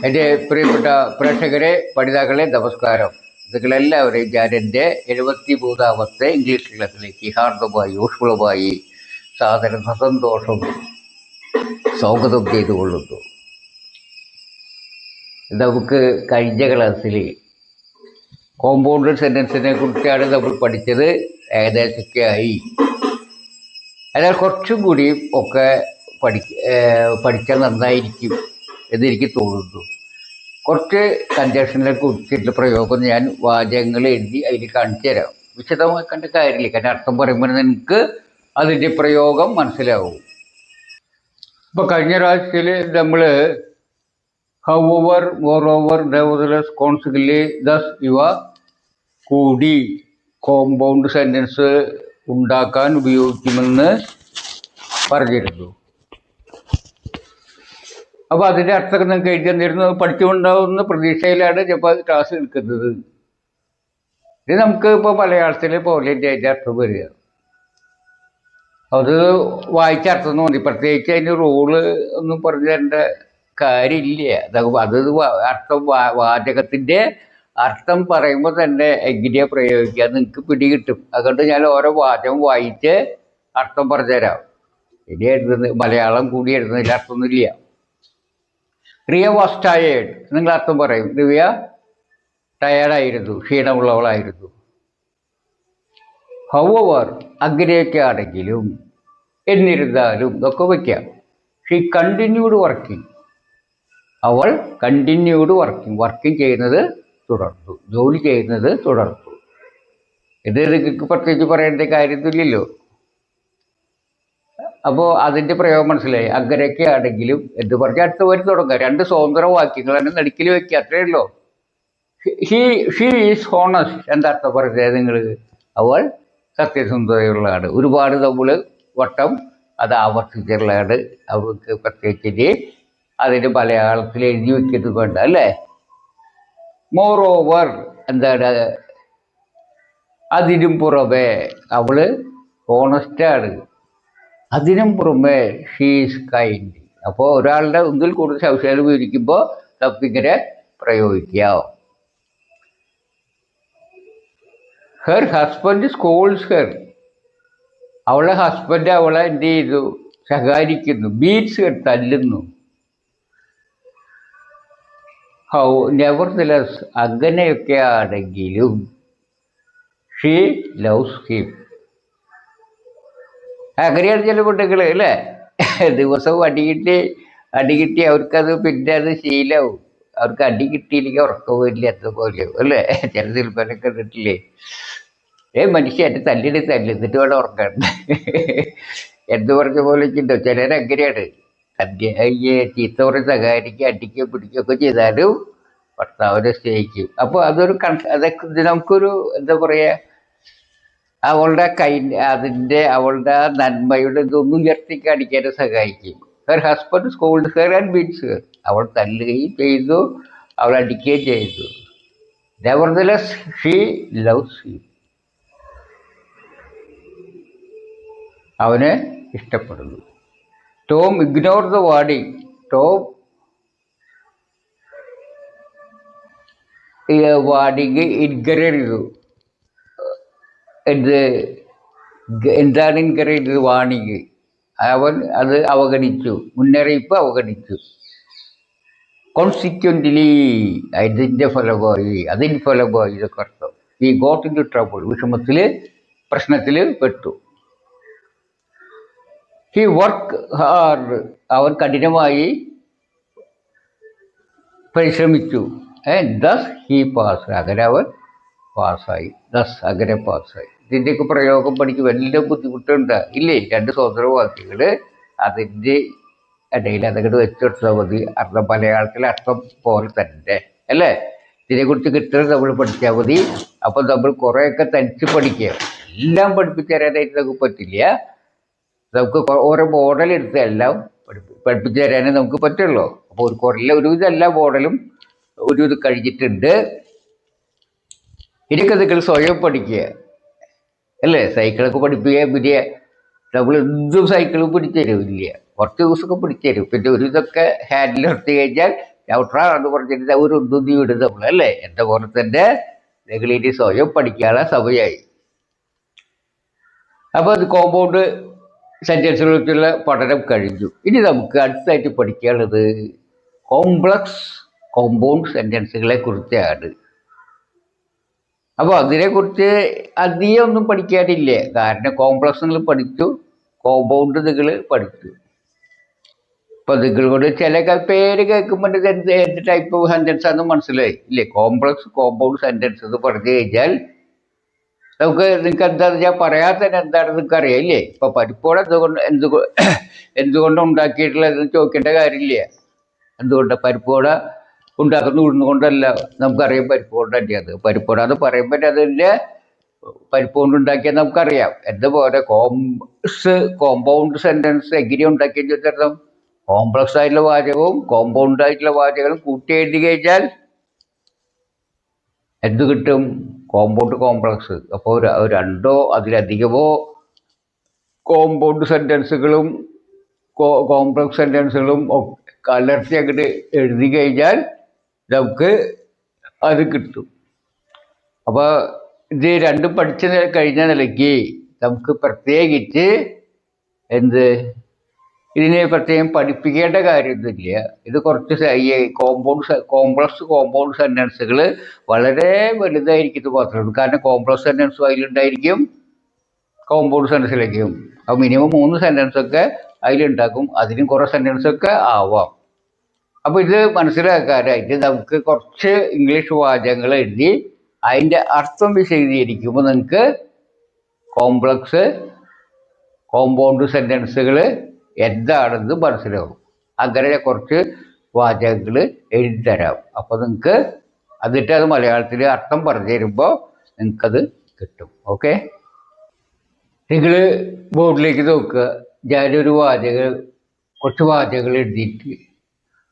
എൻ്റെ പ്രിയപ്പെട്ട പ്രേക്ഷകരെ, പഠിതാക്കളെ നമസ്കാരം. നിങ്ങളെല്ലാവരെയും ഞാൻ എൻ്റെ 73ാമത്തെ ഇംഗ്ലീഷ് ക്ലാസ്സിലേക്ക് ഹാർദമായി ഊഷ്മളമായി സന്തോഷം സ്വാഗതം ചെയ്തുകൊള്ളുന്നു. നമുക്ക് കഴിഞ്ഞ ക്ലാസ്സിൽ കോമ്പൗണ്ട് സെൻറ്റൻസിനെ കുറിച്ചാണ് നമ്മൾ പഠിച്ചത്. ഏകദേശമൊക്കെ ആയി. എന്നാൽ കുറച്ചും കൂടി ഒക്കെ പഠിച്ചാൽ നന്നായിരിക്കും എന്നെനിക്ക് തോന്നുന്നു. കുറച്ച് കൺജക്ഷനെ കുറിച്ചിട്ടുള്ള പ്രയോഗം ഞാൻ വാചകങ്ങൾ എഴുതി അതിൽ കാണിച്ചു തരാം. വിശദമായി കണ്ട കാര്യമില്ല, കാരണം അർത്ഥം പറയുമ്പോൾ നിങ്ങൾക്ക് അതിൻ്റെ പ്രയോഗം മനസ്സിലാവും. ഇപ്പോൾ കഴിഞ്ഞ പ്രാവശ്യത്തിൽ നമ്മൾ ഹൗവർ, മോറോവർ, നെവർദലെസ്, കോൺസിക്വൻ്റ്ലി, ദസ് ഇവ കൂടി കോമ്പൗണ്ട് സെൻറ്റൻസ് ഉണ്ടാക്കാൻ ഉപയോഗിക്കുമെന്ന് പറഞ്ഞിരുന്നു. അപ്പോൾ അതിൻ്റെ അർത്ഥമൊക്കെ നിങ്ങൾക്ക് എഴുതി തന്നിരുന്നു. പഠിച്ചുകൊണ്ടാവുന്ന പ്രതീക്ഷയിലാണ് ഇപ്പോൾ ക്ലാസ് എടുക്കുന്നത്. ഇത് നമുക്ക് ഇപ്പോൾ മലയാളത്തിൽ പോലെൻ്റെ അതിൻ്റെ അർത്ഥം വരിക. അത് വായിച്ച അർത്ഥം തോന്നി. പ്രത്യേകിച്ച് അതിൻ്റെ റൂള് ഒന്നും പറഞ്ഞു തരേണ്ട കാര്യമില്ല. അത് അർത്ഥം വാചകത്തിൻ്റെ അർത്ഥം പറയുമ്പോൾ തന്നെ എങ്ങനെയാണ് പ്രയോഗിക്കുക നിങ്ങൾക്ക് പിടികിട്ടും. അതുകൊണ്ട് ഞാൻ ഓരോ വാചകം വായിച്ച് അർത്ഥം പറഞ്ഞുതരാം. ഇനി എഴുതുന്നത് മലയാളം കൂടി എഴുതുന്നതിൽ അർത്ഥമൊന്നുമില്ല. റിയ വാസ് ടയേർഡ്, നിങ്ങൾ അർത്ഥം പറയും. റിയ ടയേർഡായിരുന്നു, ക്ഷീണമുള്ളവളായിരുന്നു. ഹൗവർ, അങ്ങനെയൊക്കെയാണെങ്കിലും, എന്നിരുന്നാലും ഇതൊക്കെ വയ്ക്കാം. ഷീ കണ്ടിന്യൂഡ് വർക്കിംഗ്, അവൾ കണ്ടിന്യൂഡ് വർക്കിംഗ് ചെയ്യുന്നത് തുടർന്നു, ജോലി ചെയ്യുന്നത് തുടർന്നു. ഇത് നിങ്ങൾക്ക് പ്രത്യേകിച്ച് പറയേണ്ട കാര്യമൊന്നുമില്ലല്ലോ. അപ്പോൾ അതിൻ്റെ പ്രയോഗം മനസ്സിലായി. അങ്ങനെയൊക്കെ ആണെങ്കിലും എന്ന് പറഞ്ഞ് അടുത്ത വരി തുടങ്ങുക. രണ്ട് സ്വതന്ത്ര വാക്യങ്ങൾ തന്നെ നടുക്കിൽ വയ്ക്കുക, അത്രയേ ഉള്ളൂ. ഷീ ഈസ് ഹോണസ്റ്റ്, എന്താ അർത്ഥം പറഞ്ഞത് നിങ്ങൾ? അവൾ സത്യസന്ധതയുള്ളതാണ്. ഒരുപാട് നമ്മൾ വട്ടം അത് ആവർത്തിച്ചുള്ളതാണ്. അവർക്ക് പ്രത്യേകിച്ച് അതിന് മലയാളത്തിൽ എഴുതി വയ്ക്കുന്നത് വേണ്ട, അല്ലേ? മോറോവർ എന്താണ്? അതിനും പുറമെ അവൾ ഹോണസ്റ്റാണ്. അതിനും പുറമെ ഷീസ് കൈൻഡ്. അപ്പോൾ ഒരാളുടെ ഒന്നിൽ കൂടുതൽ സവിശേഷത വിവരിക്കുമ്പോൾ നമുക്കിങ്ങനെ പ്രയോഗിക്കാം. ഹെർ ഹസ്ബൻഡ് സ്കോൾസ് ഹെർ, അവളുടെ ഹസ്ബൻഡ് അവളെ എന്ത് ചെയ്തു? ശകാരിക്കുന്നു. ബീറ്റ്സ് ഹെർ, തല്ലുന്നു. ഹൗ നെവർദലെസ്, അങ്ങനെയൊക്കെ ആണെങ്കിലും, ഷീ ലവ്സ് ഹിം. അങ്ങനെയാണ് ചില കുട്ടികൾ, അല്ലേ? ദിവസവും അടി കിട്ടി അവർക്കത് പിന്നെ അത് ശീലവും. അവർക്ക് അടി കിട്ടിയില്ലെങ്കിൽ ഉറക്കമില്ല, അതുപോലെ അല്ലേ? ചില സിനിമകളൊക്കെ കണ്ടിട്ടില്ലേ? മനുഷ്യ എൻ്റെ തല്ലിന്നിട്ട് വേണം ഉറക്കാൻ എന്ന് പറഞ്ഞ പോലെ ഉണ്ടോ? ചിലരങ്ങനെയാണ്. ചീത്ത പറഞ്ഞ് സഹായിക്കുക, അടിക്കുകയും പിടിക്കുകയൊക്കെ ചെയ്താലും ഭർത്താവിനെ സ്നേഹിക്കും. അപ്പോൾ അതൊക്കെ നമുക്കൊരു എന്താ പറയുക, അവളുടെ അവളുടെ നന്മയുടെ ഇതൊന്നും ഉയർത്തി കാണിക്കാൻ സഹായിക്കും. Her husband scold her and beats her, അവൾ തല്ലുകയും ചെയ്തു, അവൾ അടിക്കുകയും ചെയ്തു. നെവർദലെസ് ഷീ ലവ്സ് ഹിം, അവനെ ഇഷ്ടപ്പെടുന്നു. Tom ignore the warning, Tom warning encourage ചെയ്തു. എന്താണ് ഇൻകറേജ് ചെയ്തത്? വാണിംഗ്. അവൻ അത് അവഗണിച്ചു, മുന്നറിയിപ്പ് അവഗണിച്ചു. കോൺസിക്വൻ്റ്ലി, അതിൻ്റെ ഫലമായി ഇതൊക്കെ അർത്ഥം. He got into trouble, പ്രശ്നത്തിൽ പെട്ടു. ഹി വർക്ക് ഹാർഡ്, അവൻ കഠിനമായി പരിശ്രമിച്ചു. ദസ് ഹി പാസ്, അങ്ങനെ അവൻ പാസ്സായി. അങ്ങനെ പാസ്സായി. ഇതിൻ്റെയൊക്കെ പ്രയോഗം പഠിക്കും. വലിയ ബുദ്ധിമുട്ടുണ്ട് ഇല്ലേ? രണ്ട് സ്വതന്ത്ര വാക്യങ്ങൾ അതിൻ്റെ ഇടയിൽ അതങ്ങോട്ട് വെച്ചെടുത്താൽ മതി. അർത്ഥം മലയാളത്തിലെ അർത്ഥം പോലെ തന്നെ, അല്ലേ? ഇതിനെക്കുറിച്ച് കിട്ടുന്നത് നമ്മൾ പഠിച്ചാൽ മതി. അപ്പം നമ്മൾ കുറേയൊക്കെ തനിച്ച് പഠിക്കുക. എല്ലാം പഠിപ്പിച്ചു തരാനായിട്ട് നമുക്ക് പറ്റില്ല. നമുക്ക് ഓരോ മോഡൽ എടുത്ത് എല്ലാം പഠിപ്പിച്ചു തരാനേ നമുക്ക് പറ്റുള്ളൂ. അപ്പോൾ ഒരുവിധം എല്ലാ മോഡലും ഇത് കഴിഞ്ഞിട്ടുണ്ട്. ഇതൊക്കെ നിങ്ങൾ സ്വയം പഠിക്കുക, അല്ലേ? സൈക്കിളൊക്കെ പഠിപ്പിക്കുക. പിന്നെ നമ്മൾ എന്തും സൈക്കിളും പിടിച്ചു തരുമില്ല, കുറച്ച് ദിവസമൊക്കെ പിടിച്ചു തരും. പിന്നെ ഒരു ഇതൊക്കെ ഹാൻഡിൽ എടുത്തു കഴിഞ്ഞാൽ ന്യൂട്രാൾ എന്ന് പറഞ്ഞിട്ട് ഒരു ഉന്തുന്തി വിടും നമ്മൾ അല്ലേ. എന്റെ പോലെ തന്നെ നിങ്ങളിനി സ്വയം പഠിക്കാനുള്ള സമയമായി. അപ്പോൾ അത് കോമ്പൗണ്ട് സെൻറ്റൻസുകളെ കുറിച്ചുള്ള പഠനം കഴിഞ്ഞു. ഇനി നമുക്ക് അടുത്തായിട്ട് പഠിക്കാനുള്ളത് കോംപ്ലക്സ് കോമ്പൗണ്ട് സെൻറ്റൻസുകളെ കുറിച്ചാണ്. അപ്പോൾ അതിനെക്കുറിച്ച് അധികം ഒന്നും പഠിക്കാനില്ല. കാരണം കോംപ്ലക്സ് നിങ്ങൾ പഠിച്ചു, കോമ്പൗണ്ട് നിങ്ങൾ പഠിച്ചു. അപ്പോൾ നിങ്ങളോട് ചില പേര് കേൾക്കുമ്പോൾ ഇത് എന്ത് ടൈപ്പ് ഓഫ് സെൻറ്റൻസ് ആണെന്ന് മനസ്സിലായി ഇല്ലേ. കോംപ്ലക്സ് കോമ്പൗണ്ട് സെൻറ്റൻസ് എന്ന് പറഞ്ഞു കഴിഞ്ഞാൽ നിങ്ങൾക്ക് എന്താണെന്ന് ഞാൻ പറയാതെ തന്നെ എന്താണെന്ന് നിങ്ങൾക്ക് അറിയാം ഇല്ലേ. ഇപ്പം പരിപ്പോടെ എന്തുകൊണ്ട് ഉണ്ടാക്കിയിട്ടുള്ളതെന്ന് ചോദിക്കേണ്ട കാര്യമില്ല. എന്തുകൊണ്ട് പരിപ്പോട ഉണ്ടാക്കുന്ന ഉഴുന്നുകൊണ്ടല്ല, നമുക്കറിയാം പരിപ്പോട് തന്നെയത്. പരിപ്പോട എന്ന് പറയുമ്പോൾ അതിൻ്റെ പരിപ്പ് കൊണ്ട് ഉണ്ടാക്കിയാൽ നമുക്കറിയാം. എന്തുപോലെ കോമ്പൗണ്ട് സെൻറ്റൻസ് എങ്ങനെ ഉണ്ടാക്കിയെന്ന് ചോദിച്ചാൽ കോംപ്ലക്സ് ആയിട്ടുള്ള വാചകവും കോമ്പൗണ്ട് ആയിട്ടുള്ള വാചകങ്ങളും കൂട്ടി എഴുതി കഴിഞ്ഞാൽ എന്ത് കിട്ടും? Compound complex. അപ്പോൾ രണ്ടോ അതിലധികമോ കോമ്പൗണ്ട് സെൻറ്റൻസുകളും കോംപ്ലക്സ് സെൻറ്റൻസുകളും കലർത്തി അങ്ങോട്ട് എഴുതി കഴിഞ്ഞാൽ നമുക്ക് അത് കിട്ടും. അപ്പോൾ ഇത് രണ്ടും പഠിച്ച കഴിഞ്ഞ നിലയ്ക്ക് നമുക്ക് പ്രത്യേകിച്ച് ഇതിനെ പ്രത്യേകം പഠിപ്പിക്കേണ്ട കാര്യമൊന്നുമില്ല. ഇത് കുറച്ച് കോംപ്ലക്സ് കോമ്പൗണ്ട് സെൻറ്റൻസുകൾ വളരെ വലുതായിരിക്കും മാത്രമേ ഉള്ളൂ. കാരണം കോംപ്ലക്സ് സെൻറ്റൻസും അതിലുണ്ടായിരിക്കും, കോമ്പൗണ്ട് സെൻറ്റൻസിലേക്കും. അപ്പോൾ മിനിമം 3 സെൻറ്റൻസൊക്കെ അതിലുണ്ടാക്കും, അതിനും കുറേ സെൻറ്റൻസൊക്കെ ആവാം. അപ്പോൾ ഇത് മനസ്സിലാക്കാനായിട്ട് നമുക്ക് കുറച്ച് ഇംഗ്ലീഷ് വാചകങ്ങൾ എഴുതി അതിൻ്റെ അർത്ഥം വിശദീകരിക്കുമ്പോൾ നിങ്ങൾക്ക് കോംപ്ലക്സ് കോമ്പൗണ്ട് സെൻറ്റൻസുകൾ എന്താണെന്ന് മനസ്സിലാവും. അങ്ങനെ കുറച്ച് വാചകങ്ങൾ എഴുതി തരാം. അപ്പോൾ നിങ്ങൾക്ക് എന്നിട്ട് അത് മലയാളത്തിൽ അർത്ഥം പറഞ്ഞു തരുമ്പോൾ നിങ്ങൾക്കത് കിട്ടും. ഓക്കെ, നിങ്ങൾ ബോർഡിലേക്ക് നോക്കുക. ഞാനൊരു കുറച്ച് വാചകങ്ങൾ എഴുതിയിട്ട്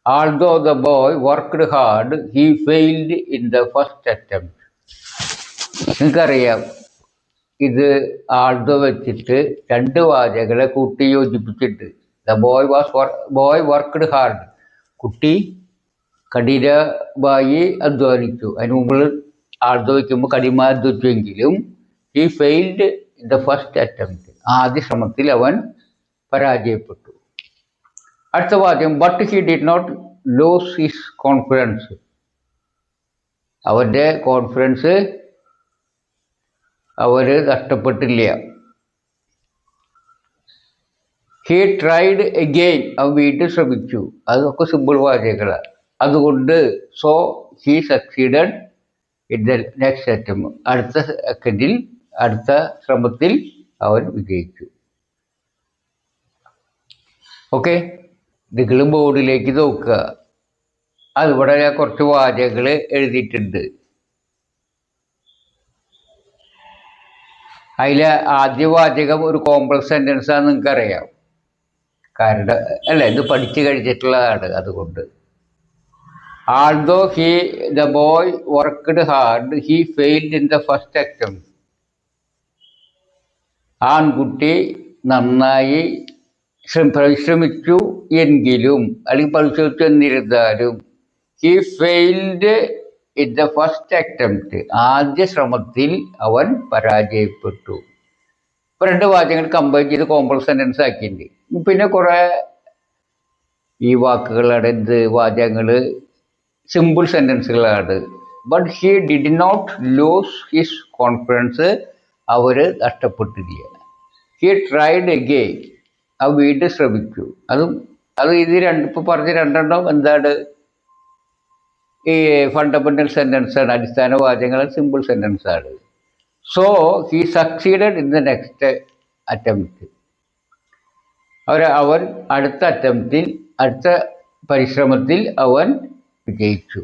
although the boy worked hard he failed in the first attempt. നിങ്ങൾക്കറിയാം ഇത് ആൾദോ വെച്ചിട്ട് 2 വാചകങ്ങളെ കൂട്ടി യോജിപ്പിച്ചിട്ട് ദ ബോയ് വർക്ക്ഡ് ഹാർഡ്, കുട്ടി കഠിനമായി അധ്വാനിച്ചു. അതിന് മുമ്പ് ആൾദോ വയ്ക്കുമ്പോൾ കഠിനമായി അധ്വാനിച്ചുവെങ്കിലും he failed in the first attempt, ആദ്യ ശ്രമത്തിൽ അവൻ പരാജയപ്പെട്ടു. അടുത്ത വാചകം but he did not lose his confidence, അവൻ്റെ കോൺഫിഡൻസ് നഷ്ടപ്പെട്ടില്ല. ഹി ട്രൈഡ് എഗെയിൻ, അവൻ വീണ്ടും ശ്രമിച്ചു. അതൊക്കെ സിമ്പിൾ വാചകങ്ങളാണ്. അതുകൊണ്ട് so he succeeded in the next attempt, അടുത്ത ശ്രമത്തിൽ അവൻ വിജയിച്ചു. ഓക്കെ, നിങ്ങൾ ബോർഡിലേക്ക് നോക്കുക. അതിവിടെ ഞാൻ കുറച്ച് വാചകങ്ങൾ എഴുതിയിട്ടുണ്ട്. അതിലെ ആദ്യ വാചകം ഒരു കോംപ്ലക്സ് സെൻറ്റൻസ് ആണെന്ന് നിങ്ങൾക്കറിയാം. കാരണം അല്ല, ഇത് പഠിച്ചു കഴിഞ്ഞിട്ടുള്ളതാണ്. അതുകൊണ്ട് ആൾദോ the boy worked hard he failed in the first attempt, ആൺകുട്ടി നന്നായി പരിശ്രമിച്ചു എങ്കിലും അല്ലെങ്കിൽ പരിശ്രമിച്ചു എന്നിരുന്നാലും he failed in the first attempt, ആദ്യ ശ്രമത്തിൽ അവൻ പരാജയപ്പെട്ടു. ഇപ്പോൾ 2 വാചകങ്ങൾ കമ്പൈൻ ചെയ്ത് കോംപ്ലക്സ് സെൻറ്റൻസ് ആക്കിയിട്ടുണ്ട്. പിന്നെ കുറേ ഈ വാക്കുകളാണ് വാചകങ്ങൾ സിമ്പിൾ സെൻറ്റൻസുകളാണ്. But he did not lose his confidence, നഷ്ടപ്പെട്ടില്ല. ഹി ട്രൈഡ് എഗെയിൻ, വീണ്ടും ശ്രമിച്ചു. ഇത് ഇപ്പോൾ പറഞ്ഞ 2 എന്താണ്? ഈ ഫണ്ടമെൻ്റൽ സെൻറ്റൻസാണ്, അടിസ്ഥാന വാചകങ്ങൾ, സിമ്പിൾ സെൻറ്റൻസാണ്. So he succeeded in the next attempt, അവൻ അടുത്ത പരിശ്രമത്തിൽ അവൻ വിജയിച്ചു.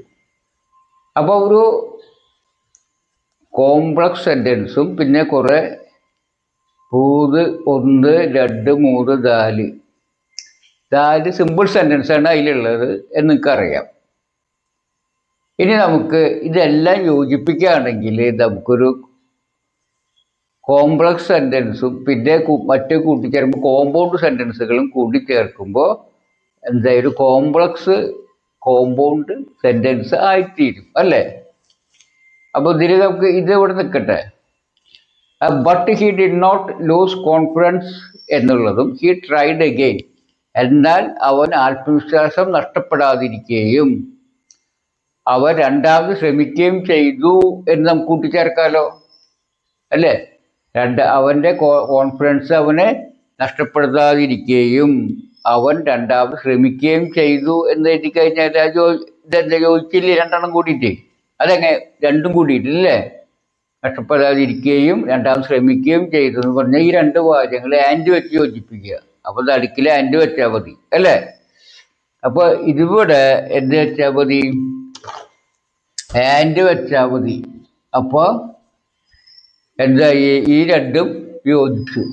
അപ്പോൾ ഒരു കോംപ്ലക്സ് സെൻറ്റൻസും പിന്നെ കുറേ 1, 2, 3, 4 സിമ്പിൾ സെൻറ്റൻസാണ് അതിലുള്ളത് എന്ന് നിങ്ങൾക്കറിയാം. ഇനി നമുക്ക് ഇതെല്ലാം യോജിപ്പിക്കുകയാണെങ്കിൽ നമുക്കൊരു കോംപ്ലക്സ് സെൻറ്റൻസും പിന്നെ മറ്റേ കൂട്ടിച്ചേർക്കുമ്പോൾ കോമ്പൗണ്ട് സെൻറ്റൻസുകളും കൂട്ടിച്ചേർക്കുമ്പോൾ ഒരു കോംപ്ലക്സ് കോമ്പൗണ്ട് സെന്റൻസ് ആയിത്തീരും അല്ലേ. അപ്പൊ ഇതിൽ നമുക്ക് ഇത് ഇവിടെ നിൽക്കട്ടെ. But he did not lose confidence എന്നുള്ളതും ഹി ട്രൈഡ് അഗെയിൻ, എന്നാൽ അവൻ ആത്മവിശ്വാസം നഷ്ടപ്പെടാതിരിക്കുകയും അവൻ രണ്ടാമത് ശ്രമിക്കുകയും ചെയ്തു എന്ന് നമുക്ക് കൂട്ടിച്ചേർക്കാലോ അല്ലേ. അവൻ്റെ കോൺഫിഡൻസ് അവനെ നഷ്ടപ്പെടുത്താതിരിക്കുകയും അവൻ രണ്ടാമത് ശ്രമിക്കുകയും ചെയ്തു എന്ന് എഴുതി കഴിഞ്ഞാൽ ഇതെന്താ ചോദിച്ചില്ലേ, രണ്ടെണ്ണം കൂടിയിട്ട് അതെങ്ങനെ രണ്ടും കൂടിയിട്ടില്ലേ. നഷ്ടപ്പെടാതിരിക്കുകയും രണ്ടാമത് ശ്രമിക്കുകയും ചെയ്തു എന്ന് പറഞ്ഞാൽ ഈ രണ്ട് വാചകങ്ങൾ ആൻഡ് വെച്ച് യോജിപ്പിക്കുക. അപ്പോൾ നടുക്കിൽ ആൻഡ് വെച്ചാൽ മതി അല്ലേ. അപ്പൊ ഇതിവിടെ എന്ത് വെച്ചാൽ മതി, ആൻഡ് വെച്ചാൽ മതി. അപ്പൊ എന്തായി, ഈ രണ്ടും യോജിച്ചു.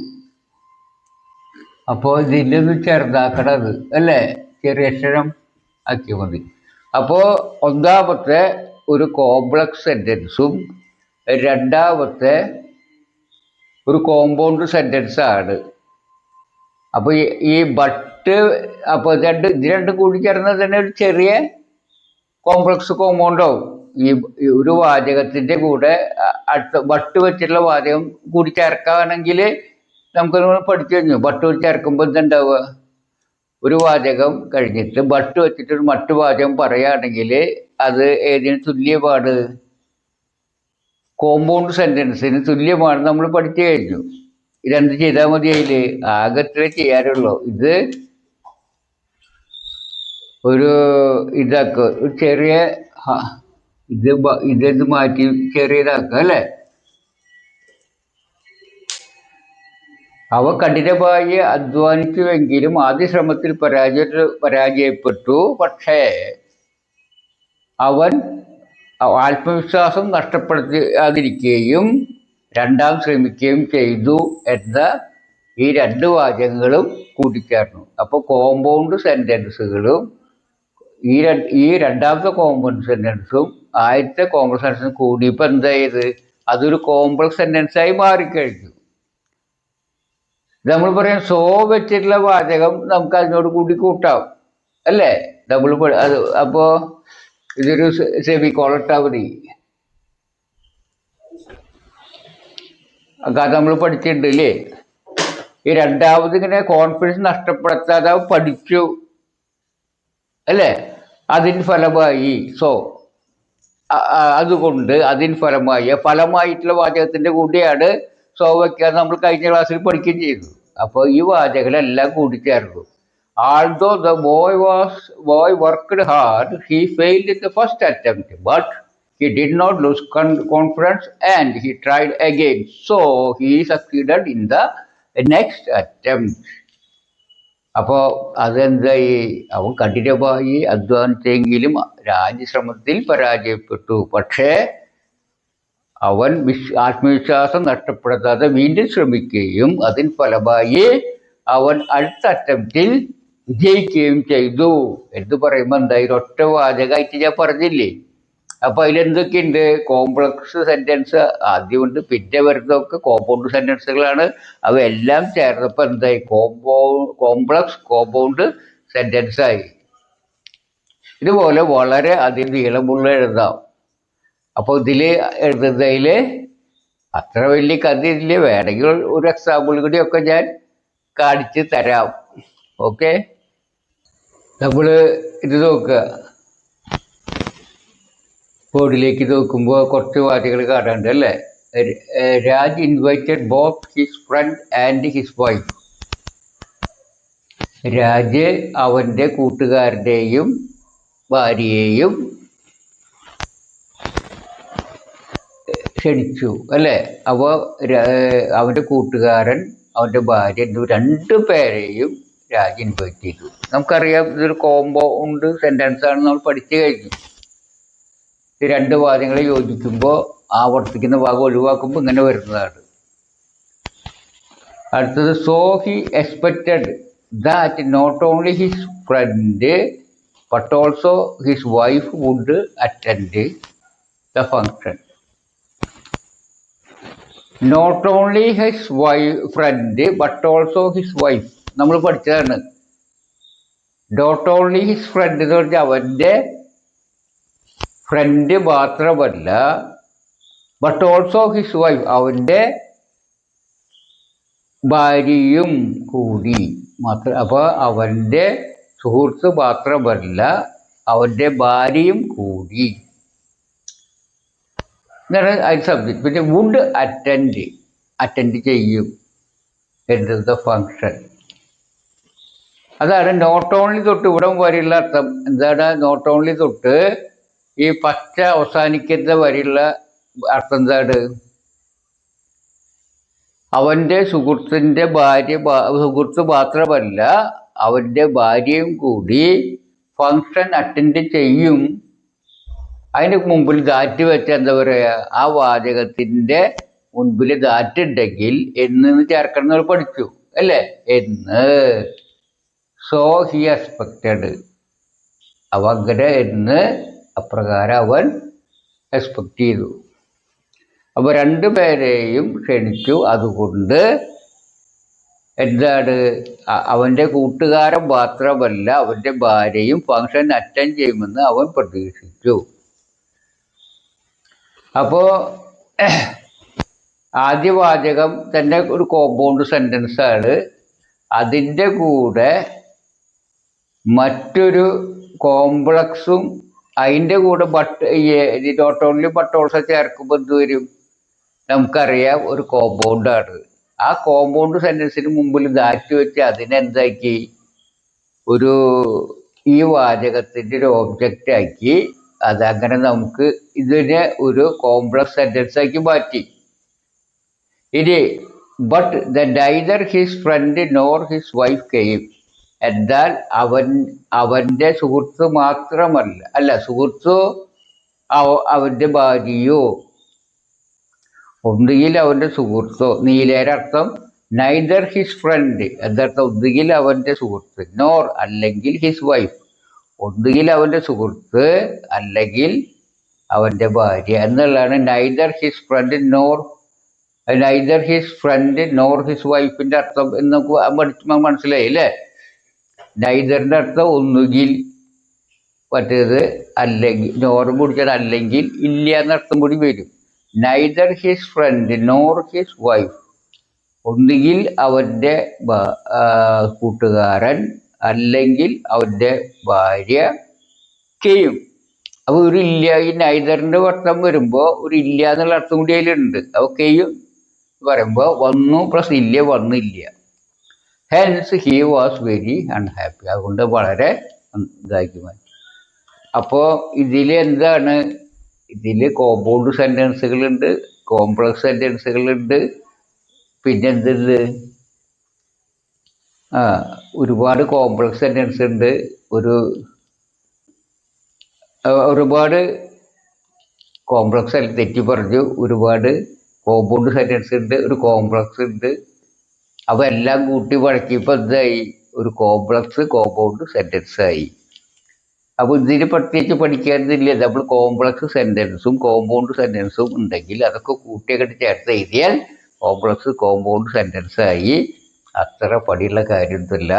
അപ്പോൾ ഇതിലൊന്ന് ചെറുതാക്കണത് അല്ലേ, ചെറിയ അക്ഷരം ആക്കിയാൽ മതി. അപ്പോൾ ഒന്നാമത്തെ ഒരു കോംപ്ലക്സ് സെന്റൻസും രണ്ടാമത്തെ ഒരു കോമ്പൗണ്ട് സെന്റൻസ് ആണ്. അപ്പോൾ ഈ ബട്ട് അപ്പോൾ ഇത് രണ്ടും കൂടി ചേർന്നത് തന്നെ ഒരു ചെറിയ കോംപ്ലക്സ് കോമ്പൗണ്ടാവും. ഈ ഒരു വാചകത്തിന്റെ കൂടെ അടുത്ത ബട്ട് വെച്ചിട്ടുള്ള വാചകം കൂടി ചേർക്കുകയാണെങ്കിൽ നമുക്ക് പഠിച്ചു കഴിഞ്ഞു. ബട്ട് വെച്ച് ചേർക്കുമ്പോൾ എന്തുണ്ടാവുക, ഒരു വാചകം കഴിഞ്ഞിട്ട് ബട്ട് വെച്ചിട്ട് മറ്റു വാചകം പറയുകയാണെങ്കിൽ അത് ഏതിന് തുല്യമാണ്, കോമ്പൗണ്ട് സെന്റൻസിന് തുല്യമാണ്. നമ്മൾ പഠിച്ചു കഴിഞ്ഞു. ഇതെന്ത് ചെയ്താൽ മതി, അതിൽ ആകത്തിലേ ചെയ്യാറുള്ളൂ. ഇത് ഒരു ഇതാക്കുക, ഒരു ചെറിയ ഇത് മാറ്റി ചെറിയതാക്കുക അല്ലേ. അവ കഠിനമായി അധ്വാനിച്ചുവെങ്കിലും ആദ്യ ശ്രമത്തിൽ പരാജയപ്പെട്ടു. പക്ഷേ അവൻ ആത്മവിശ്വാസം നഷ്ടപ്പെടുത്താതിരിക്കുകയും രണ്ടാം ശ്രമിക്കുകയും ചെയ്തു എന്ന ഈ രണ്ട് വാചകങ്ങളും കൂട്ടിച്ചേർന്നു. അപ്പോൾ കോമ്പൗണ്ട് സെന്റൻസുകളും ഈ രണ്ടാമത്തെ കോമ്പൗണ്ട് സെന്റൻസും ആദ്യത്തെ കോമ്പൗണ്ട് സെന്റൻസും കൂടിയപ്പോൾ എന്തായത്, അതൊരു കോംപ്ലക്സ് സെന്റൻസായി മാറിക്കഴിഞ്ഞു. നമ്മൾ പറയാം സോ വെച്ചിട്ടുള്ള വാചകം നമുക്ക് അതിനോട് കൂടി കൂട്ടാം അല്ലേ. നമ്മൾ അത് അപ്പോൾ ഇതൊരു സെമിക്കോളൻ മതി. അത് നമ്മൾ പഠിച്ചിട്ടുണ്ട് അല്ലേ. ഈ രണ്ടാമത് ഇങ്ങനെ കോൺഫിഡൻസ് നഷ്ടപ്പെടുത്താതെ പഠിച്ചു അല്ലേ. അതിന് ഫലമായി സോ, അതുകൊണ്ട് അതിന് ഫലമായിട്ടുള്ള വാചകത്തിന്റെ കൂടിയാണ് സോ വയ്ക്കാതെ നമ്മൾ കഴിഞ്ഞ ക്ലാസ്സിൽ പഠിക്കുകയും ചെയ്തു. അപ്പോൾ ഈ വാചകങ്ങളെല്ലാം കൂടിച്ചേർന്നു. Although the boy worked hard, he failed in the first attempt, but he did not lose confidence and he tried again. So he succeeded in the next attempt. അപ്പോൾ അതെന്തായി, അവൻ കഠിനമായി അധ്വാനിച്ചെങ്കിലും രാജ്യശ്രമത്തിൽ പരാജയപ്പെട്ടു. പക്ഷേ അവൻ ആത്മവിശ്വാസം നഷ്ടപ്പെടുത്താതെ വീണ്ടും ശ്രമിക്കുകയും അതിന് ഫലമായി അവൻ അടുത്ത അറ്റംപ്റ്റിൽ വിജയിക്കുകയും ചെയ്തു എന്ന് പറയുമ്പോൾ എന്തായാലും ഒറ്റ വാചകമായിട്ട് ഞാൻ പറഞ്ഞില്ലേ. അപ്പൊ അതിലെന്തൊക്കെയുണ്ട്, കോംപ്ലക്സ് സെന്റൻസ് ആദ്യമുണ്ട്, പിന്നെ വരുന്നതൊക്കെ കോമ്പൗണ്ട് സെന്റൻസുകളാണ്. അവയെല്ലാം ചേർന്നപ്പോൾ എന്തായി, കോംപ്ലക്സ് കോമ്പൗണ്ട് സെന്റൻസായി. ഇതുപോലെ വളരെ നീളമുള്ള എഴുതാം. അപ്പോൾ ഇതിൽ എഴുതുന്നതിൽ അത്ര വലിയ കഥ ഇതിൽ വേണമെങ്കിൽ ഒരു എക്സാമ്പിൾ കൂടിയൊക്കെ ഞാൻ കാണിച്ച് തരാം. ഓക്കെ, നമ്മൾ ഇത് നോക്കുക, ബോർഡിലേക്ക് നോക്കുമ്പോൾ കുറച്ച് വാചകങ്ങൾ കാണാണ്ട് അല്ലേ. Raj invited both his friend and his wife. Raj അവൻ്റെ കൂട്ടുകാരനെയും ഭാര്യയെയും ക്ഷണിച്ചു അല്ലേ. അപ്പോൾ അവൻ്റെ കൂട്ടുകാരൻ അവൻ്റെ ഭാര്യ രണ്ടു പേരെയും രാജ് ഇൻവൈറ്റ് ചെയ്തു. നമുക്കറിയാം ഇതൊരു കോമ്പൗണ്ട് സെന്റൻസ് ആണ്, നമ്മൾ പഠിച്ചു കഴിഞ്ഞു. ഈ രണ്ട് വാചകങ്ങളെ യോജിക്കുമ്പോൾ ആവർത്തിക്കുന്ന ഭാഗം ഒഴിവാക്കുമ്പോൾ ഇങ്ങനെ വരുന്നതാണ്. അടുത്തത്, so he expected that not only his friend but also his wife would attend the function. Not only his friend but also his wife നമ്മൾ പഠിച്ചതാണ്. നോട്ട് ഓൺലി ഹിസ് ഫ്രണ്ട് എന്ന് പറഞ്ഞാൽ അവൻ്റെ ഫ്രണ്ട് മാത്രമല്ല, ബട്ട് ഓൾസോ ഹിസ് വൈഫ്, അവൻ്റെ ഭാര്യയും കൂടി മാത്രം. അപ്പോൾ അവൻ്റെ സുഹൃത്ത് മാത്രമല്ല, അവൻ്റെ ഭാര്യയും കൂടി എന്നാണ് അതിന് സബ്ജക്റ്റ്. പിന്നെ വുഡ് അറ്റൻഡ് ചെയ്യും എന്നത് ഫങ്ഷൻ. അതാണ് നോട്ട് ഓൺലി തൊട്ട് ഇവിടെ വരെയുള്ള അർത്ഥം. എന്താണ് നോട്ട് ഓൺലി തൊട്ട് ഈ പച്ച അവസാനിക്കുന്ന വരെയുള്ള അർത്ഥം എന്താണ്? അവൻ്റെ സുഹൃത്തിൻ്റെ സുഹൃത്ത് മാത്രമല്ല അവൻ്റെ ഭാര്യയും കൂടി ഫങ്ഷൻ അറ്റൻഡ് ചെയ്യും. അതിന് മുമ്പിൽ ദാറ്റ് വെച്ച എന്താ പറയുക, ആ വാചകത്തിൻ്റെ മുൻപിൽ ദാറ്റ് ഉണ്ടെങ്കിൽ എന്ന് ചേർക്കണം നമ്മൾ പഠിച്ചു അല്ലേ? എന്ന്. സോ ഹി എക്സ്പെക്റ്റഡ്, അവ അങ്ങനെ എന്ന് അപ്രകാരം അവൻ എക്സ്പെക്റ്റ് ചെയ്തു. അപ്പോൾ രണ്ടുപേരെയും ക്ഷണിച്ചു. അതുകൊണ്ട് എന്താണ്, അവൻ്റെ കൂട്ടുകാരൻ മാത്രമല്ല അവൻ്റെ ഭാര്യയും ഫങ്ഷൻ അറ്റൻഡ് ചെയ്യുമെന്ന് അവൻ പ്രതീക്ഷിച്ചു. അപ്പോൾ ആദ്യ വാചകം തന്നെ ഒരു കോമ്പൗണ്ട് സെൻറ്റൻസാണ്. അതിൻ്റെ കൂടെ മറ്റൊരു കോംപ്ലക്സും അതിൻ്റെ കൂടെ നോട്ട് ഓൺലി ബട്ട് ഓൾസോ ചേർക്കുമ്പോൾ എന്ത് വരും? നമുക്കറിയാം ഒരു കോമ്പൗണ്ടാണ്. ആ കോമ്പൗണ്ട് സെൻറ്റൻസിന് മുമ്പിൽ ദാറ്റ് വെച്ച് അതിനെന്താക്കി, ഈ വാചകത്തിൻ്റെ ഒരു ഓബ്ജക്റ്റ് ആക്കി. അതങ്ങനെ നമുക്ക് ഇതിനെ ഒരു കോംപ്ലക്സ് സെൻറ്റൻസ് ആക്കി മാറ്റി. ഇനി but neither his friend nor his wife came, എന്നാൽ അവൻ്റെ സുഹൃത്ത് മാത്രമല്ല, സുഹൃത്തോ അവൻ്റെ ഭാര്യയോ, ഒന്നുകിൽ അവൻ്റെ സുഹൃത്തോ, നീലേര അർത്ഥം നൈദർ ഹിസ് ഫ്രണ്ട് എന്നർത്ഥം ഒന്നുകിൽ അവൻ്റെ സുഹൃത്ത്, നോർ അല്ലെങ്കിൽ ഹിസ് വൈഫ്, ഒന്നുകിൽ അവൻ്റെ സുഹൃത്ത് അല്ലെങ്കിൽ അവൻ്റെ ഭാര്യ എന്നുള്ളതാണ് neither his friend nor his വൈഫിൻ്റെ അർത്ഥം എന്ന് നമുക്ക് മനസ്സിലായി അല്ലേ? നൈദറിൻ്റെ അർത്ഥം ഒന്നുകിൽ, മറ്റേത് അല്ലെങ്കിൽ, നോർ പിടിച്ചത് അല്ലെങ്കിൽ ഇല്ല എന്നർത്ഥം കൂടി വരും. Neither his friend nor his wife, ഒന്നുകിൽ അവൻ്റെ കൂട്ടുകാരൻ അല്ലെങ്കിൽ അവൻ്റെ ഭാര്യ കെയും. അപ്പോൾ ഒരു ഇല്ല, ഈ നൈദറിൻ്റെ അർത്ഥം വരുമ്പോൾ ഒരു ഇല്ല എന്നുള്ള അർത്ഥം കൂടി അതിലുണ്ട്. അപ്പോൾ കെയും പറയുമ്പോൾ വന്നു പ്ലസ് ഇല്ല, വന്നില്ല. Hence he was very unhappy, അതുകൊണ്ട് വളരെ ഇതാക്കി മാറ്റി. അപ്പോൾ ഇതിൽ എന്താണ്, ഇതിൽ കോമ്പൗണ്ട് സെൻറ്റൻസുകളുണ്ട്, കോംപ്ലക്സ് സെൻറ്റൻസുകളുണ്ട്, പിന്നെ എന്തുണ്ട്, ഒരുപാട് കോംപ്ലക്സ് സെൻറ്റൻസ് ഉണ്ട്, ഒരുപാട് കോംപ്ലക്സ് തെറ്റി പറഞ്ഞു, ഒരുപാട് കോമ്പൗണ്ട് സെൻറ്റൻസ് ഉണ്ട്, ഒരു കോംപ്ലക്സ് ഉണ്ട്. അപ്പോൾ എല്ലാം കൂട്ടി വഴക്കിയപ്പോൾ എന്തായി, ഒരു കോമ്പൗണ്ട് സെൻറ്റൻസ് ആയി. അപ്പോൾ ഇതിന് പ്രത്യേകിച്ച് പഠിക്കാനില്ല. നമ്മൾ കോംപ്ലക്സ് സെൻറ്റൻസും കോമ്പൗണ്ട് സെൻറ്റൻസും ഉണ്ടെങ്കിൽ അതൊക്കെ കൂട്ടിയൊക്കെ ചേർത്ത് എഴുതിയാൽ കോമ്പൗണ്ട് സെൻറ്റൻസ് ആയി. അത്ര പടിയുള്ള കാര്യമൊന്നുമില്ല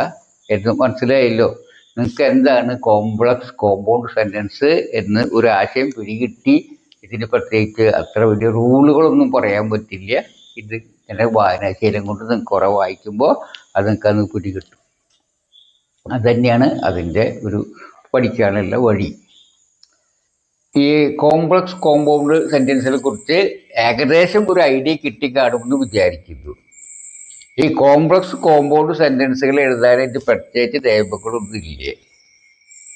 എന്ന് മനസ്സിലായല്ലോ. നിങ്ങൾക്ക് എന്താണ് കോമ്പൗണ്ട് സെൻറ്റൻസ് എന്ന് ഒരു ആശയം പിടികിട്ടി. ഇതിന് പ്രത്യേകിച്ച് അത്ര വലിയ റൂളുകളൊന്നും പറയാൻ പറ്റില്ല. ഇത് എൻ്റെ വായനാശീലം കൊണ്ട് നിങ്ങൾക്ക് കുറേ വായിക്കുമ്പോൾ അത് നിങ്ങൾക്കത് പിടികിട്ടും. അതുതന്നെയാണ് അതിൻ്റെ ഒരു പഠിക്കാനുള്ള വഴി. ഈ കോമ്പൗണ്ട് സെൻറ്റൻസിനെ കുറിച്ച് ഏകദേശം ഒരു ഐഡിയ കിട്ടിക്കാണുമെന്ന് വിചാരിക്കുന്നു. ഈ കോമ്പൗണ്ട് സെൻറ്റൻസുകൾ എഴുതാനായിട്ട് പ്രത്യേകിച്ച് നിയമങ്ങളൊന്നും ഇല്ലേ.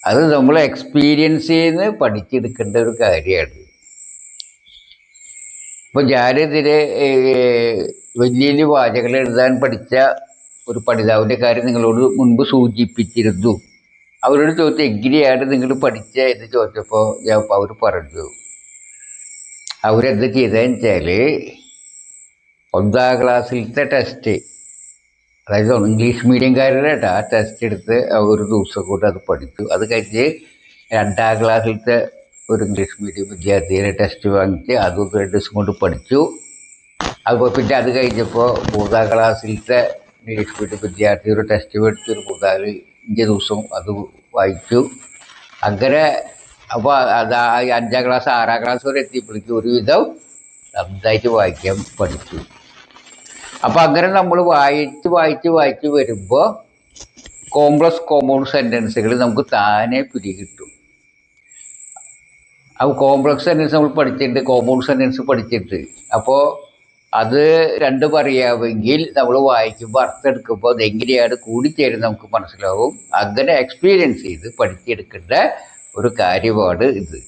അത് നമ്മൾ എക്സ്പീരിയൻസിൽ നിന്ന് പഠിച്ചെടുക്കേണ്ട ഒരു കാര്യമാണ്. ഇപ്പോൾ ഞാനിതിന് വലിയ വാചകങ്ങൾ എഴുതാൻ പഠിച്ച ഒരു പഠിതാവിൻ്റെ കാര്യം നിങ്ങളോട് മുൻപ് സൂചിപ്പിച്ചിരുന്നു. അവരോട് ചോദിച്ചു എങ്ങനെയാണ് നിങ്ങൾ പഠിച്ച എന്ന് ചോദിച്ചപ്പോൾ അവർ പറഞ്ഞു, അവരെന്ത് ചെയ്തതെന്ന് വെച്ചാൽ 1ാം ക്ലാസ്സിലത്തെ ടെസ്റ്റ്, അതായത് ഇംഗ്ലീഷ് മീഡിയംകാരുടെ ആ ടെസ്റ്റ് എടുത്ത് ഒരു ദിവസം കൊണ്ട് അത് പഠിച്ചു. അത് കഴിഞ്ഞ് 2ാം ക്ലാസ്സിലത്തെ ഒരു ഇംഗ്ലീഷ് മീഡിയം വിദ്യാർത്ഥിയുടെ ടെസ്റ്റ് വാങ്ങിച്ച് അതും 2 ദിവസം കൊണ്ട് പഠിച്ചു. അപ്പോൾ പിന്നെ അത് കഴിഞ്ഞപ്പോൾ 3ാം ക്ലാസ്സിലത്തെ ഇംഗ്ലീഷ് മീഡിയം വിദ്യാർത്ഥിയുടെ ടെസ്റ്റ് പഠിച്ചു ഒരു 3-4 ദിവസവും അത് വായിച്ചു. അങ്ങനെ അപ്പോൾ അത് 5ാം ക്ലാസ് 6ാം ക്ലാസ് വരെ എത്തിയപ്പോഴേക്കും ഒരുവിധം നന്നായിട്ട് വായിക്കാൻ പഠിച്ചു. അപ്പം അങ്ങനെ നമ്മൾ വായിച്ച് വരുമ്പോൾ കോംപ്ലക്സ് കോമ്പൗണ്ട് സെൻറ്റൻസുകൾ നമുക്ക് താനെ പിടികിട്ടും. അപ്പോൾ കോംപ്ലക്സ് സെൻറ്റൻസ് നമ്മൾ പഠിച്ചിട്ടുണ്ട്, കോമ്പൗണ്ട് സെൻറ്റൻസ് പഠിച്ചിട്ടുണ്ട്. അപ്പോൾ അത് രണ്ടും അറിയാമെങ്കിൽ നമ്മൾ വായിക്കുമ്പോൾ അർത്ഥം എടുക്കുമ്പോൾ അതെങ്ങനെയാണ് കൂടിച്ചേരുന്നത് നമുക്ക് മനസ്സിലാവും. അങ്ങനെ എക്സ്പീരിയൻസ് ചെയ്ത് പഠിച്ചെടുക്കേണ്ട ഒരു കാര്യമാണ് ഇത്.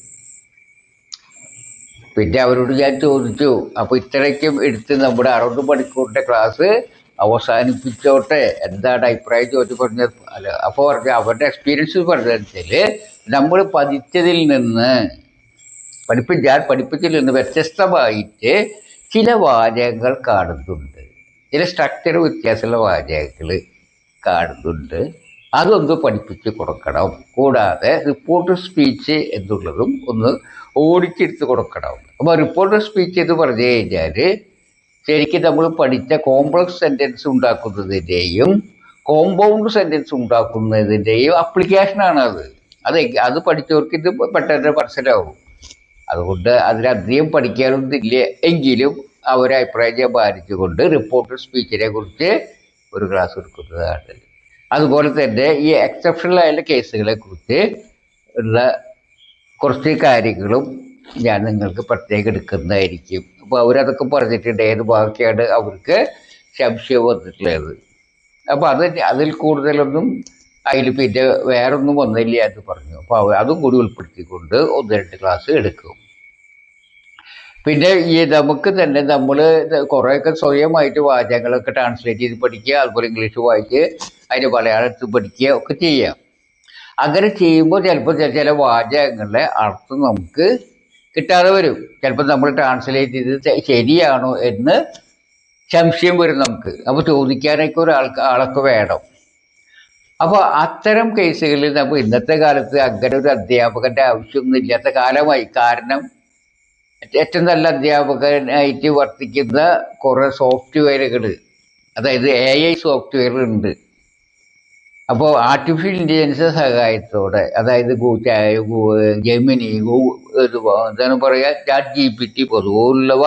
പിന്നെ അവരോട് ഞാൻ ചോദിച്ചു, അപ്പോൾ ഇത്രയ്ക്കും എടുത്ത് നമ്മുടെ 60 മണിക്കൂറിൻ്റെ ക്ലാസ് അവസാനിപ്പിച്ചോട്ടെ, എന്താണ് അഭിപ്രായം ചോദിച്ചു പറഞ്ഞത്. അല്ല, അപ്പോൾ പറഞ്ഞു അവരുടെ എക്സ്പീരിയൻസ് പറഞ്ഞതെന്ന് വെച്ചാൽ നമ്മൾ പഠിച്ചതിൽ നിന്ന് പഠിപ്പിച്ചതിൽ നിന്ന് വ്യത്യസ്തമായിട്ട് ചില വാചകങ്ങൾ കാണുന്നുണ്ട്, ചില സ്ട്രക്ചർ വ്യത്യാസമുള്ള വാചകങ്ങൾ കാണുന്നുണ്ട്. അതൊന്ന് പഠിപ്പിച്ച് കൊടുക്കണം. കൂടാതെ റിപ്പോർട്ട് സ്പീച്ച് എന്നുള്ളതും ഒന്ന് ഓടിച്ചെടുത്ത് കൊടുക്കണം. അപ്പോൾ റിപ്പോർട്ട് സ്പീച്ച് എന്ന് പറഞ്ഞു കഴിഞ്ഞാൽ ശരിക്കും നമ്മൾ പഠിച്ച കോംപ്ലക്സ് സെൻറ്റൻസ് ഉണ്ടാക്കുന്നതിൻ്റെയും കോമ്പൗണ്ട് സെൻറ്റൻസ് ഉണ്ടാക്കുന്നതിൻ്റെയും അപ്ലിക്കേഷനാണ് അത് പഠിച്ചവർക്ക് ഇത് പെട്ടെന്ന് മനസ്സിലാവും. അതുകൊണ്ട് അതിലധികം പഠിക്കാനൊന്നുമില്ല എങ്കിലും അവരെ അഭിപ്രായം പാലിച്ചുകൊണ്ട് റിപ്പോർട്ട് സ്പീച്ചിനെ കുറിച്ച് ഒരു ക്ലാസ് എടുക്കുന്നതാണ്. അതുപോലെ തന്നെ ഈ എക്സെപ്ഷണലായ കേസുകളെ കുറിച്ച് ഉള്ള കുറച്ച് കാര്യങ്ങളും ഞാൻ നിങ്ങൾക്ക് പ്രത്യേകം എടുക്കുന്നതായിരിക്കും. അപ്പോൾ അവരതൊക്കെ പറഞ്ഞിട്ടുണ്ട്, ഏത് ഭാഗത്തെയാണ് അവർക്ക് സംശയം വന്നിട്ടുള്ളത്. അപ്പോൾ അതിൽ കൂടുതലൊന്നും അതിൽ പിന്നെ വേറൊന്നും വന്നില്ല എന്ന് പറഞ്ഞു. അപ്പോൾ അതും കൂടി ഉൾപ്പെടുത്തിക്കൊണ്ട് 1-2 ക്ലാസ് എടുക്കും. പിന്നെ ഈ നമുക്ക് തന്നെ നമ്മൾ കുറേയൊക്കെ സ്വയമായിട്ട് വാചകങ്ങളൊക്കെ ട്രാൻസ്ലേറ്റ് ചെയ്ത് പഠിക്കുക, അതുപോലെ ഇംഗ്ലീഷ് വായിച്ച് അതിന് മലയാളത്തിൽ പഠിക്കുക ഒക്കെ ചെയ്യാം. അങ്ങനെ ചെയ്യുമ്പോൾ ചിലപ്പോൾ ചില വാചകങ്ങളുടെ അർത്ഥം നമുക്ക് കിട്ടാതെ വരും. ചിലപ്പോൾ നമ്മൾ ട്രാൻസ്ലേറ്റ് ചെയ്ത് ശരിയാണോ എന്ന് സംശയം വരും നമുക്ക്. അപ്പോൾ ചോദിക്കാനൊക്കെ ആളൊക്കെ വേണം. അപ്പോൾ അത്തരം കേസുകളിൽ നമ്മൾ ഇന്നത്തെ കാലത്ത് അങ്ങനെ ഒരു അധ്യാപകൻ്റെ ആവശ്യമൊന്നും ഇല്ലാത്ത കാലമായി. കാരണം ഏറ്റവും നല്ല അധ്യാപകനായിട്ട് വർത്തിക്കുന്ന കുറേ സോഫ്റ്റ്വെയറുകൾ, അതായത് AI സോഫ്റ്റ്വെയറുണ്ട്. അപ്പോൾ ആർട്ടിഫിഷ്യൽ ഇൻ്റലിജൻസ് സഹായത്തോടെ, അതായത് ജെമിനി, എന്താണ് പറയുക, ChatGPT പോലുള്ളവ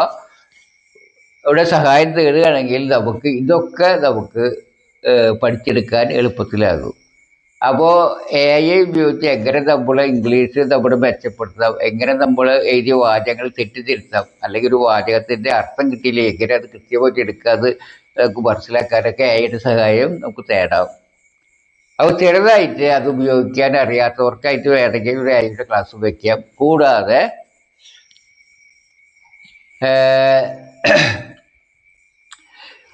ഇവിടെ സഹായം തേടുകയാണെങ്കിൽ നമുക്ക് ഇതൊക്കെ പഠിച്ചെടുക്കാൻ എളുപ്പത്തിലാകും. അപ്പോൾ AI ഉപയോഗിച്ച് എങ്ങനെ നമ്മൾ ഇംഗ്ലീഷ് മെച്ചപ്പെടുത്താം, എങ്ങനെ നമ്മൾ എഴുതിയ വാചകങ്ങൾ തെറ്റിദ്ധരുത്താം, അല്ലെങ്കിൽ ഒരു വാചകത്തിൻ്റെ അർത്ഥം കിട്ടിയില്ല എങ്ങനെ അത് കൃത്യമായിട്ട് എടുക്കാതെ നമുക്ക് മനസ്സിലാക്കാനൊക്കെ AIയുടെ സഹായം നമുക്ക് തേടാം. അപ്പോൾ ചെറുതായിട്ട് അത് ഉപയോഗിക്കാൻ അറിയാത്തവർക്കായിട്ട് വേണമെങ്കിൽ ഒരു AIയുടെ ക്ലാസ് വയ്ക്കാം. കൂടാതെ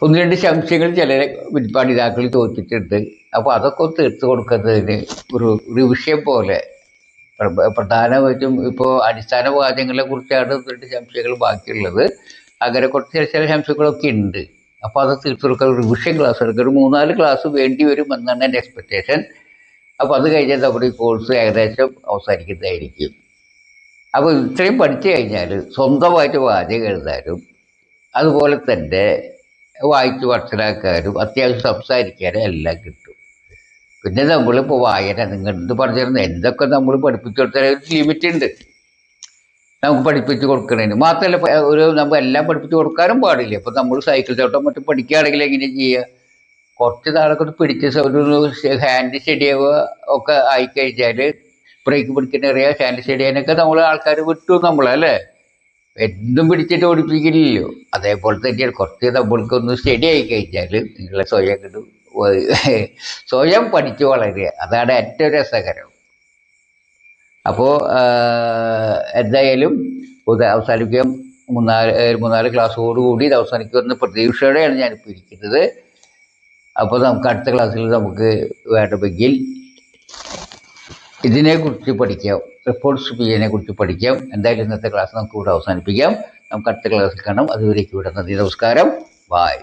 ഒന്ന് രണ്ട് സംശയങ്ങൾ ചില പഠിതാക്കൾ ചോദിച്ചിട്ടുണ്ട്. അപ്പോൾ അതൊക്കെ ഒന്ന് തീർത്ത് കൊടുക്കുന്നതിന് ഒരു വിഷയം പോലെ, പ്രധാനമായിട്ടും ഇപ്പോൾ അടിസ്ഥാന വാചകങ്ങളെ കുറിച്ചാണ് 2 സംശയങ്ങൾ ബാക്കിയുള്ളത്. അങ്ങനെ കുറച്ച് ചില സംശയങ്ങളൊക്കെ ഉണ്ട്. അപ്പോൾ അത് തീർത്ത് കൊടുക്കാൻ ഒരു റിവിഷൻ ക്ലാസ് എടുക്കുക. ഒരു 3-4 ക്ലാസ് വേണ്ടി വരും എന്നാണ് എൻ്റെ എക്സ്പെക്റ്റേഷൻ. അപ്പോൾ അത് കഴിഞ്ഞാൽ നമ്മുടെ ഈ കോഴ്സ് ഏകദേശം അവസാനിക്കുന്നതായിരിക്കും. അപ്പോൾ ഇത്രയും പഠിച്ചു കഴിഞ്ഞാൽ സ്വന്തമായിട്ട് വാചകം എഴുതാനും അതുപോലെ തന്നെ വായിച്ച് മനസ്സിലാക്കാനും അത്യാവശ്യം സംസാരിക്കാനും എല്ലാം കിട്ടും. പിന്നെ നമ്മളിപ്പോൾ വായന നിങ്ങളെന്ത് പറഞ്ഞിരുന്നത് എന്തൊക്കെ നമ്മൾ പഠിപ്പിച്ചു കൊടുത്താൽ ഒരു ലിമിറ്റ് ഉണ്ട് നമുക്ക് പഠിപ്പിച്ച് കൊടുക്കണതിന്. മാത്രമല്ല നമ്മൾ എല്ലാം പഠിപ്പിച്ച് കൊടുക്കാനും പാടില്ല. ഇപ്പോൾ നമ്മൾ സൈക്കിൾ ചവിട്ടം മറ്റും പഠിക്കുകയാണെങ്കിൽ എങ്ങനെ ചെയ്യുക, കുറച്ച് നാളൊക്കെ പിടിച്ച് ഒരു ഹാൻഡ് സ്റ്റഡിയാവുക ഒക്കെ ആയിക്കഴിഞ്ഞാൽ ബ്രേക്ക് പിടിക്കാനറിയാം, ഹാൻഡ് സ്റ്റഡിയാനൊക്കെ ആൾക്കാർ വിട്ടു നമ്മളല്ലേ, എന്തും പിടിച്ചിട്ട് ഓടിപ്പിക്കില്ലല്ലോ. അതേപോലെ തന്നെയാണ് കുറച്ച് നമ്മൾക്കൊന്ന് സ്റ്റഡി ആയി കഴിഞ്ഞാൽ നിങ്ങളെ സ്വയം പഠിച്ചു വളരുക, അതാണ് ഏറ്റവും രസകരം. അപ്പോൾ എന്തായാലും അവസാനിക്കാൻ 3-4 ക്ലാസ്സോടുകൂടി ഇത് അവസാനിക്കുമെന്ന പ്രതീക്ഷയോടെയാണ് ഞാനിപ്പോൾ ഇരിക്കുന്നത്. അപ്പോൾ നമുക്ക് അടുത്ത ക്ലാസ്സിൽ നമുക്ക് വേണമെങ്കിൽ ഇതിനെക്കുറിച്ച് പഠിക്കാം, റിപ്പോർട്ട് സ്പീച്ചിനെ കുറിച്ച് പഠിക്കാം. എന്തായാലും ഇന്നത്തെ ക്ലാസ് നമുക്ക് ഇവിടെ അവസാനിപ്പിക്കാം. നമുക്ക് അടുത്ത ക്ലാസ്സിൽ കാണാം. അതുവരേക്കും ഇവിടെ നന്ദി, നമസ്കാരം, ബായ്.